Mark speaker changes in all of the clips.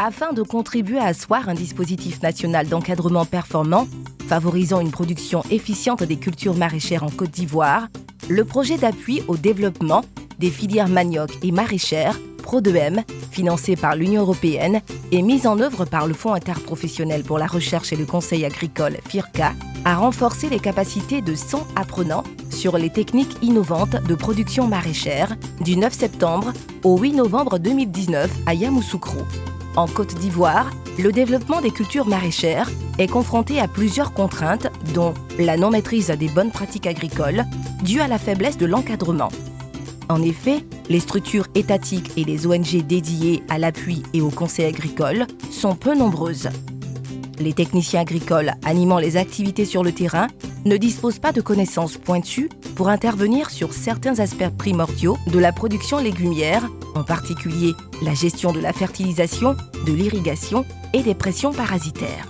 Speaker 1: Afin de contribuer à asseoir un dispositif national d'encadrement performant, favorisant une production efficiente des cultures maraîchères en Côte d'Ivoire, le projet d'appui au développement des filières manioc et maraîchères, Pro2M, financé par l'Union européenne et mis en œuvre par le Fonds interprofessionnel pour la recherche et le conseil agricole, FIRCA, a renforcé les capacités de 100 apprenants sur les techniques innovantes de production maraîchère du 9 septembre au 8 novembre 2019 à Yamoussoukro. En Côte d'Ivoire, le développement des cultures maraîchères est confronté à plusieurs contraintes, dont la non-maîtrise des bonnes pratiques agricoles, due à la faiblesse de l'encadrement. En effet, les structures étatiques et les ONG dédiées à l'appui et au conseil agricole sont peu nombreuses. Les techniciens agricoles animant les activités sur le terrain ne disposent pas de connaissances pointues pour intervenir sur certains aspects primordiaux de la production légumière, en particulier la gestion de la fertilisation, de l'irrigation et des pressions parasitaires.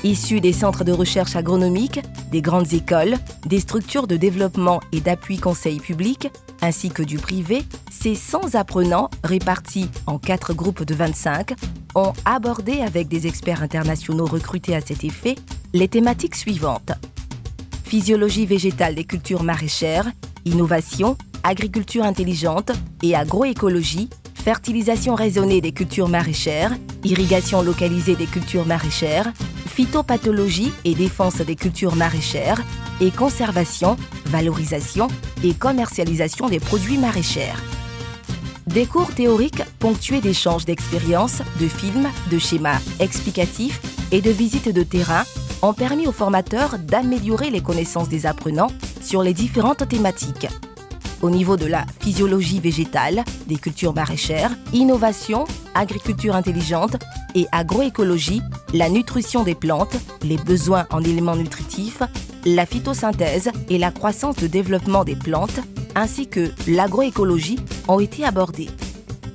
Speaker 1: Issus des centres de recherche agronomique, des grandes écoles, des structures de développement et d'appui conseil public, ainsi que du privé, ces 100 apprenants, répartis en 4 groupes de 25, ont abordé avec des experts internationaux recrutés à cet effet les thématiques suivantes. Physiologie végétale des cultures maraîchères, innovation, agriculture intelligente et agroécologie, fertilisation raisonnée des cultures maraîchères, irrigation localisée des cultures maraîchères, phytopathologie et défense des cultures maraîchères et conservation, valorisation et commercialisation des produits maraîchers. Des cours théoriques ponctués d'échanges d'expériences, de films, de schémas explicatifs et de visites de terrain ont permis aux formateurs d'améliorer les connaissances des apprenants sur les différentes thématiques. Au niveau de la physiologie végétale, des cultures maraîchères, innovation, agriculture intelligente et agroécologie, la nutrition des plantes, les besoins en éléments nutritifs, la phytosynthèse et la croissance de développement des plantes, ainsi que l'agroécologie ont été abordés.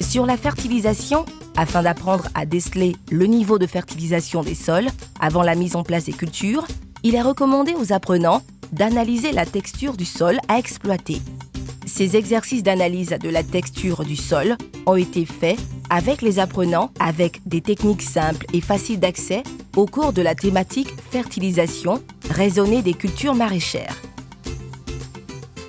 Speaker 1: Sur la fertilisation, afin d'apprendre à déceler le niveau de fertilisation des sols avant la mise en place des cultures, il est recommandé aux apprenants d'analyser la texture du sol à exploiter. Ces exercices d'analyse de la texture du sol ont été faits avec les apprenants avec des techniques simples et faciles d'accès au cours de la thématique fertilisation raisonnée des cultures maraîchères.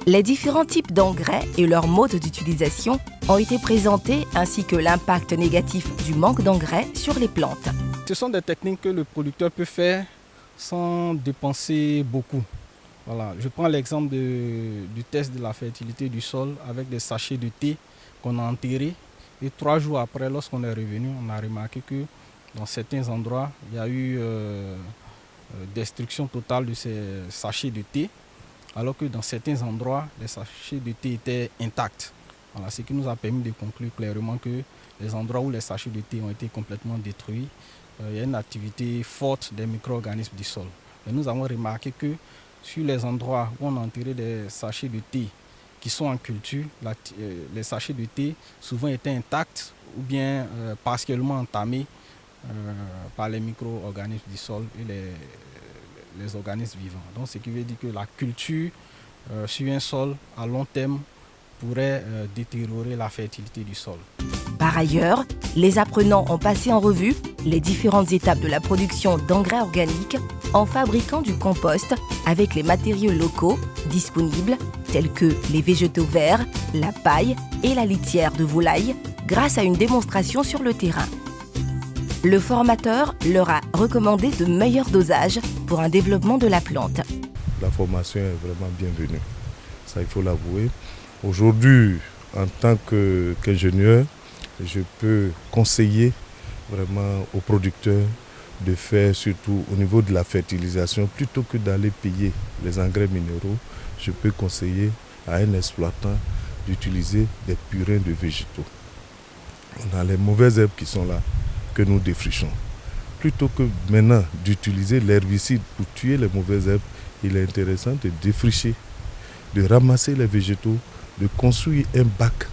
Speaker 1: Les différents types d'engrais et leur mode d'utilisation ont été présentés ainsi que l'impact négatif du manque d'engrais sur les plantes.
Speaker 2: Ce sont des techniques que le producteur peut faire sans dépenser beaucoup. Voilà, je prends l'exemple du test de la fertilité du sol avec des sachets de thé qu'on a enterrés. Et 3 jours après, lorsqu'on est revenu, on a remarqué que dans certains endroits, il y a eu destruction totale de ces sachets de thé, alors que dans certains endroits, les sachets de thé étaient intacts. Voilà, ce qui nous a permis de conclure clairement que les endroits où les sachets de thé ont été complètement détruits, il y a une activité forte des micro-organismes du sol. Et nous avons remarqué que sur les endroits où on a enterré des sachets de thé qui sont en culture, les sachets de thé souvent étaient intacts ou bien partiellement entamés par les micro-organismes du sol et les organismes vivants. Donc ce qui veut dire que la culture sur un sol à long terme pourrait détériorer la fertilité du sol.
Speaker 1: Par ailleurs, les apprenants ont passé en revue les différentes étapes de la production d'engrais organiques en fabriquant du compost avec les matériaux locaux disponibles tels que les végétaux verts, la paille et la litière de volaille grâce à une démonstration sur le terrain. Le formateur leur a recommandé de meilleurs dosages pour un développement de la plante.
Speaker 3: La formation est vraiment bienvenue, ça il faut l'avouer. Aujourd'hui, en tant qu'ingénieur, je peux conseiller vraiment aux producteurs de faire surtout au niveau de la fertilisation, plutôt que d'aller payer les engrais minéraux, je peux conseiller à un exploitant d'utiliser des purins de végétaux. On a les mauvaises herbes qui sont là, que nous défrichons. Plutôt que maintenant d'utiliser l'herbicide pour tuer les mauvaises herbes, il est intéressant de défricher, de ramasser les végétaux, de construire un bac,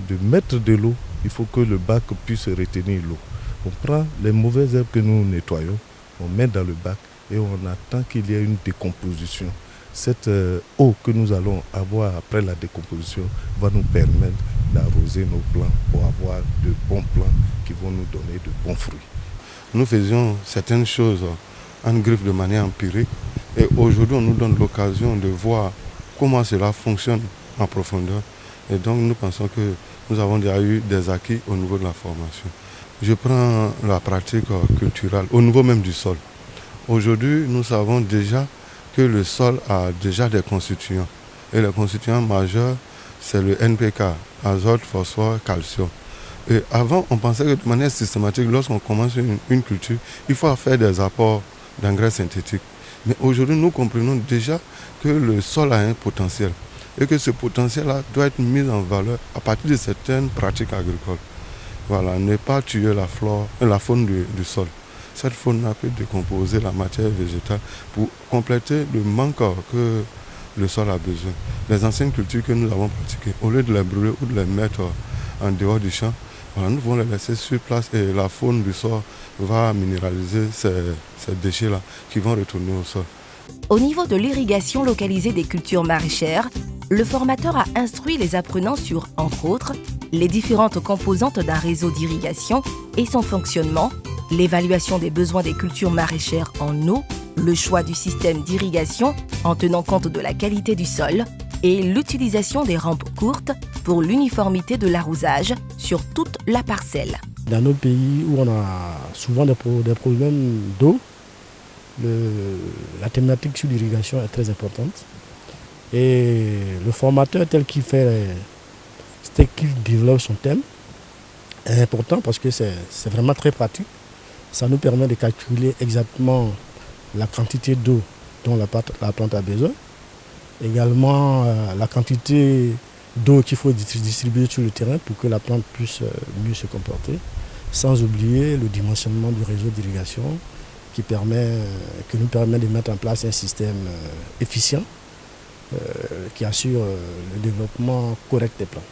Speaker 3: de mettre de l'eau. Il faut que le bac puisse retenir l'eau. On prend les mauvaises herbes que nous nettoyons, on met dans le bac et on attend qu'il y ait une décomposition. Cette eau que nous allons avoir après la décomposition va nous permettre d'arroser nos plants pour avoir de bons plants qui vont nous donner de bons fruits. Nous faisions certaines choses en griffe de manière empirique et aujourd'hui on nous donne l'occasion de voir comment cela fonctionne en profondeur et donc nous pensons que nous avons déjà eu des acquis au niveau de la formation. Je prends la pratique culturelle au niveau même du sol. Aujourd'hui nous savons déjà que le sol a déjà des constituants et les constituants majeurs c'est le NPK, azote, phosphore, calcium. Et avant, on pensait que de manière systématique, lorsqu'on commence une culture, il faut faire des apports d'engrais synthétiques. Mais aujourd'hui, nous comprenons déjà que le sol a un potentiel et que ce potentiel-là doit être mis en valeur à partir de certaines pratiques agricoles. Voilà, ne pas tuer la faune du sol. Cette faune peut décomposer la matière végétale pour compléter le manque que le sol a besoin. Les anciennes cultures que nous avons pratiquées, au lieu de les brûler ou de les mettre en dehors du champ, voilà, nous pouvons les laisser sur place et la faune du sol va minéraliser ces déchets-là qui vont retourner au sol.
Speaker 1: Au niveau de l'irrigation localisée des cultures maraîchères, le formateur a instruit les apprenants sur, entre autres, les différentes composantes d'un réseau d'irrigation et son fonctionnement, l'évaluation des besoins des cultures maraîchères en eau, le choix du système d'irrigation en tenant compte de la qualité du sol et l'utilisation des rampes courtes pour l'uniformité de l'arrosage sur toute la parcelle.
Speaker 4: Dans nos pays où on a souvent des problèmes d'eau, la thématique sur l'irrigation est très importante. Et le formateur tel qu'il développe son thème est important parce que c'est vraiment très pratique. Ça nous permet de calculer exactement la quantité d'eau dont la plante a besoin. Également la quantité d'eau qu'il faut distribuer sur le terrain pour que la plante puisse mieux se comporter. Sans oublier le dimensionnement du réseau d'irrigation qui nous permet de mettre en place un système efficient qui assure le développement correct des plantes.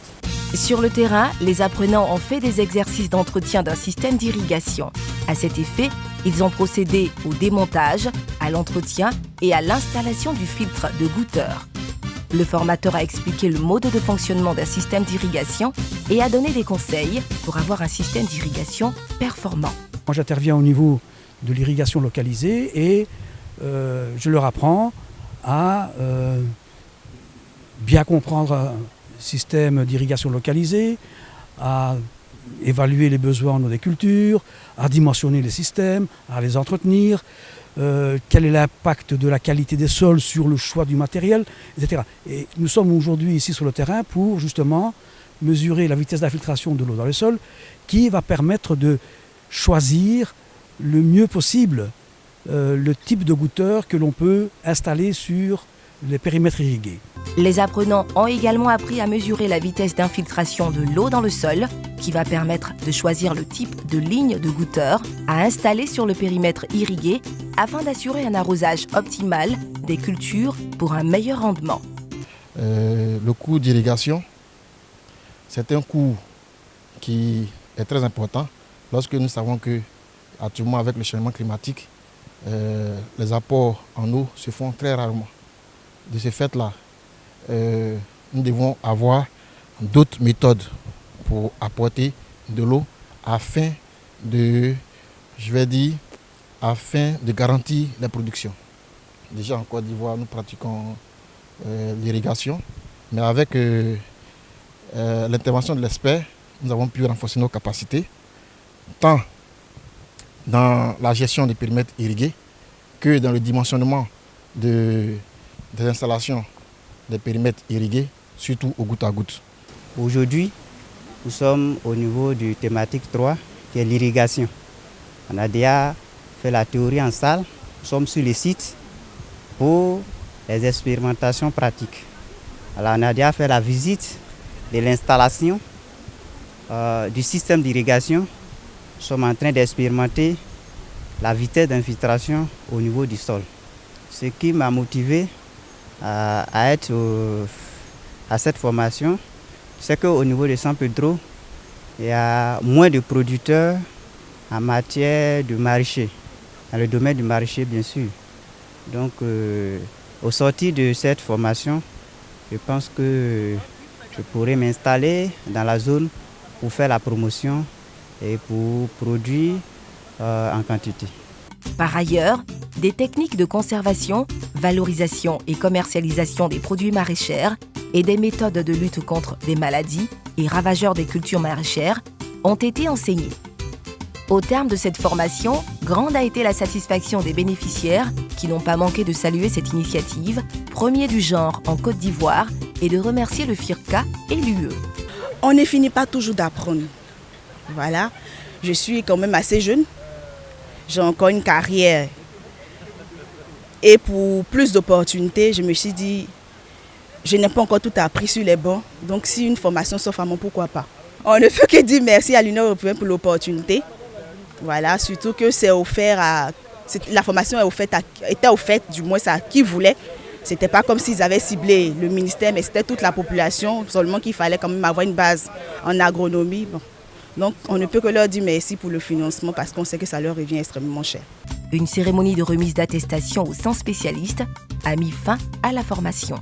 Speaker 1: Sur le terrain, les apprenants ont fait des exercices d'entretien d'un système d'irrigation. À cet effet, ils ont procédé au démontage, à l'entretien et à l'installation du filtre de goutteur. Le formateur a expliqué le mode de fonctionnement d'un système d'irrigation et a donné des conseils pour avoir un système d'irrigation performant.
Speaker 5: Moi, j'interviens au niveau de l'irrigation localisée et je leur apprends à bien comprendre un système d'irrigation localisé, à évaluer les besoins en eau des cultures, à dimensionner les systèmes, à les entretenir, quel est l'impact de la qualité des sols sur le choix du matériel, etc. Et nous sommes aujourd'hui ici sur le terrain pour justement mesurer la vitesse d'infiltration de l'eau dans le sol qui va permettre de choisir le mieux possible le type de goutteur que l'on peut installer sur les périmètres irrigués.
Speaker 1: Les apprenants ont également appris à mesurer la vitesse d'infiltration de l'eau dans le sol, qui va permettre de choisir le type de ligne de goutteur à installer sur le périmètre irrigué afin d'assurer un arrosage optimal des cultures pour un meilleur rendement.
Speaker 6: Le coût d'irrigation, c'est un coût qui est très important lorsque nous savons que, actuellement avec le changement climatique, les apports en eau se font très rarement. De ce fait-là, nous devons avoir d'autres méthodes pour apporter de l'eau afin de garantir la production. Déjà en Côte d'Ivoire, nous pratiquons l'irrigation, mais avec l'intervention de l'expert, nous avons pu renforcer nos capacités, tant dans la gestion des périmètres irrigués que dans le dimensionnement des installations des périmètres irrigués, surtout au goutte à goutte.
Speaker 7: Aujourd'hui, nous sommes au niveau du thématique 3, qui est l'irrigation. On a déjà fait la théorie en salle, nous sommes sur les sites pour les expérimentations pratiques. Alors, on a déjà fait la visite de l'installation du système d'irrigation. Nous sommes en train d'expérimenter la vitesse d'infiltration au niveau du sol. Ce qui m'a motivé à être à cette formation, c'est qu'au niveau de San Pedro, il y a moins de producteurs en matière de maraîcher, dans le domaine du maraîcher bien sûr. Donc au sortir de cette formation, je pense que je pourrai m'installer dans la zone pour faire la promotion et pour produire en quantité.
Speaker 1: Par ailleurs, des techniques de conservation, valorisation et commercialisation des produits maraîchers et des méthodes de lutte contre des maladies et ravageurs des cultures maraîchères ont été enseignées. Au terme de cette formation, grande a été la satisfaction des bénéficiaires qui n'ont pas manqué de saluer cette initiative, premier du genre en Côte d'Ivoire, et de remercier le FIRCA et l'UE.
Speaker 8: On ne finit pas toujours d'apprendre. Voilà, je suis quand même assez jeune, j'ai encore une carrière. Et pour plus d'opportunités, je me suis dit, je n'ai pas encore tout appris sur les bancs, donc si une formation s'offre à moi, pourquoi pas. On ne peut que dire merci à l'Union européenne pour l'opportunité. Voilà, surtout que c'est offert la formation était offerte du moins à qui voulait. C'était pas comme s'ils avaient ciblé le ministère, mais c'était toute la population, seulement qu'il fallait quand même avoir une base en agronomie. Bon. Donc on ne peut que leur dire merci pour le financement parce qu'on sait que ça leur revient extrêmement cher.
Speaker 1: Une cérémonie de remise d'attestation aux 100 spécialistes a mis fin à la formation.